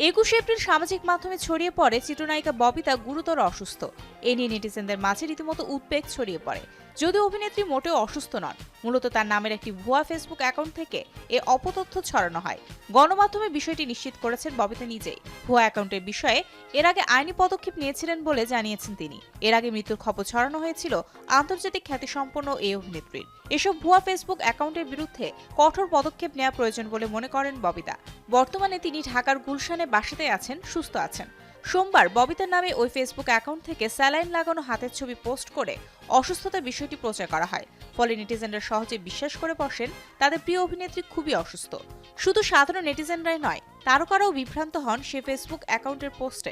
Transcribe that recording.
21 April সামাজিক মাধ্যমে ছড়িয়ে পড়ে চিত্রনায়িকা ববিতা গুরুতর অসুস্থ। এ নিয়ে নেটিজেনদের মাঝে রীতিমতো উদ্বেগ ছড়িয়ে পড়ে। যদিও অভিনেত্রী মোটেও অসুস্থ নন, মূলত তার নামের একটি ভুয়া ফেসবুক অ্যাকাউন্ট থেকে এ অপতথ্য ছড়ানো হয়। গণমাধ্যমে বিষয়টি নিশ্চিত করেছেন ববিতা নিজেই। ভুয়া অ্যাকাউন্টের বিষয়ে এর আগে আইনি পদক্ষেপ নিয়েছিলেন বলে জানিয়েছেন তিনি। এর আগে মৃত্যুর খবর ছড়ানো হয়েছিল আন্তর্জাতিক খ্যাতিসম্পন্ন এই অভিনেত্রীর। এসব ভুয়া ফেসবুক অ্যাকাউন্টের বিরুদ্ধে কঠোর পদক্ষেপ নেওয়া প্রয়োজন বলে মনে করেন ববিতা। বর্তমানে তিনি ঢাকার গুলশানে বাসাতে আছেন, সুস্থ আছেন। সোমবার ববিতার নামে ওই ফেসবুক অ্যাকাউন্ট থেকে স্যালাইন লাগানো হাতের ছবি পোস্ট করে অসুস্থতার বিষয়টি প্রচার করা হয়। ফলে নেটিজেনরা সহজে বিশ্বাস করে বসেন তাদের প্রিয় অভিনেত্রী খুবই অসুস্থ। শুধু সাধারণ নেটিজেনরাই নয়, তারকারাও বিভ্রান্ত হন সে ফেসবুক অ্যাকাউন্টের পোস্টে।